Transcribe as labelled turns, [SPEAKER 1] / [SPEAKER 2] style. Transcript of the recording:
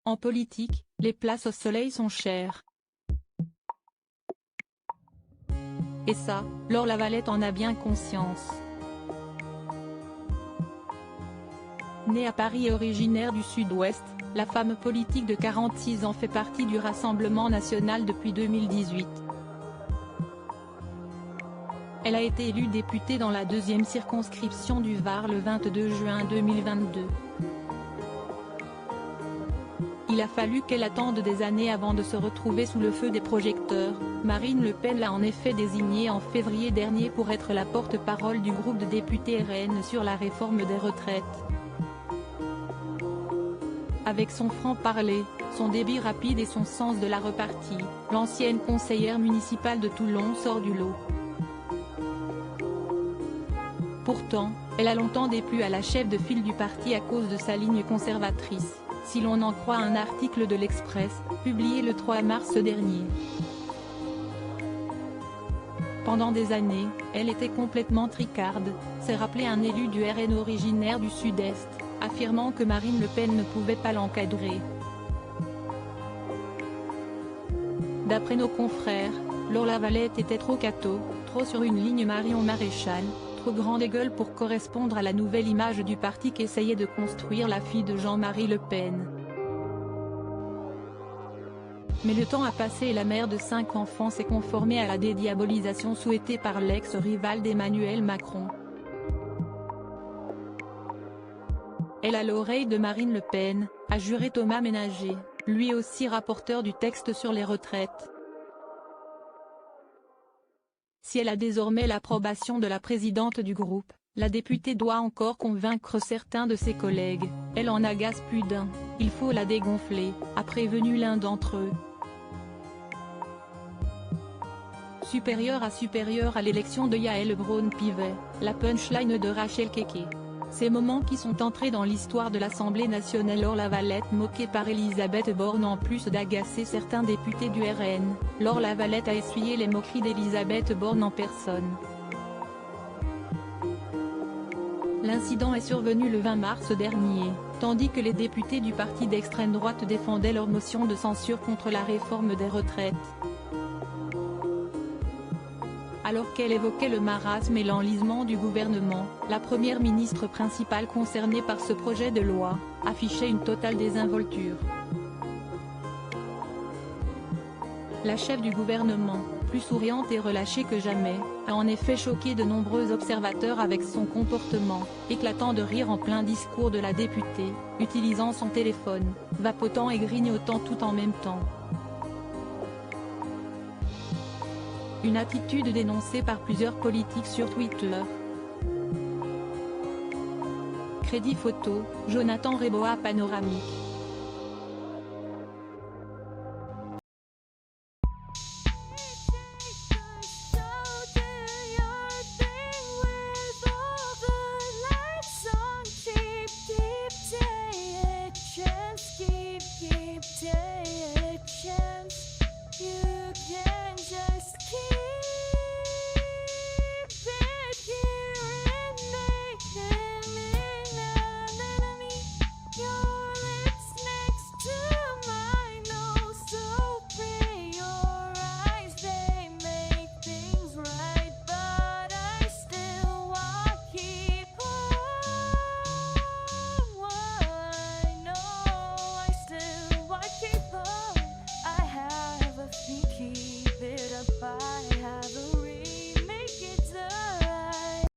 [SPEAKER 1] En politique, les places au soleil sont chères. Et ça, Laure Lavalette en a bien conscience. Née à Paris et originaire du Sud-Ouest, la femme politique de 46 ans fait partie du Rassemblement national depuis 2018. Elle a été élue députée dans la 2e circonscription du Var le 22 juin 2022. Il a fallu qu'elle attende des années avant de se retrouver sous le feu des projecteurs. Marine Le Pen l'a en effet désignée en février dernier pour être la porte-parole du groupe de députés RN sur la réforme des retraites. Avec son franc-parler, son débit rapide et son sens de la repartie, l'ancienne conseillère municipale de Toulon sort du lot. Pourtant, elle a longtemps déplu à la chef de file du parti à cause de sa ligne conservatrice, si l'on en croit un article de l'Express, publié le 3 mars dernier. Pendant des années, elle était complètement tricarde, s'est rappelé un élu du RN originaire du Sud-Est, affirmant que Marine Le Pen ne pouvait pas l'encadrer. D'après nos confrères, Laure Lavalette était trop cato, trop sur une ligne Marion Maréchal, trop grande gueule pour correspondre à la nouvelle image du parti qu'essayait de construire la fille de Jean-Marie Le Pen. Mais le temps a passé et la mère de 5 enfants s'est conformée à la dédiabolisation souhaitée par l'ex-rival d'Emmanuel Macron. Elle a l'oreille de Marine Le Pen, a juré Thomas Ménager, lui aussi rapporteur du texte sur les retraites. Si elle a désormais l'approbation de la présidente du groupe, la députée doit encore convaincre certains de ses collègues, elle en agace plus d'un, il faut la dégonfler, a prévenu l'un d'entre eux. Supérieur à l'élection de Yael Braun-Pivet, la punchline de Rachel Keke. Ces moments qui sont entrés dans l'histoire de l'Assemblée nationale. Laure Lavalette moquée par Elisabeth Borne. En plus d'agacer certains députés du RN, Laure Lavalette a essuyé les moqueries d'Elisabeth Borne en personne. L'incident est survenu le 20 mars dernier, tandis que les députés du parti d'extrême droite défendaient leur motion de censure contre la réforme des retraites. Alors qu'elle évoquait le marasme et l'enlisement du gouvernement, la première ministre principale concernée par ce projet de loi, affichait une totale désinvolture. La chef du gouvernement, plus souriante et relâchée que jamais, a en effet choqué de nombreux observateurs avec son comportement, éclatant de rire en plein discours de la députée, utilisant son téléphone, vapotant et grignotant tout en même temps. Une attitude dénoncée par plusieurs politiques sur Twitter. Crédit photo, Jonathan Reboa panoramique.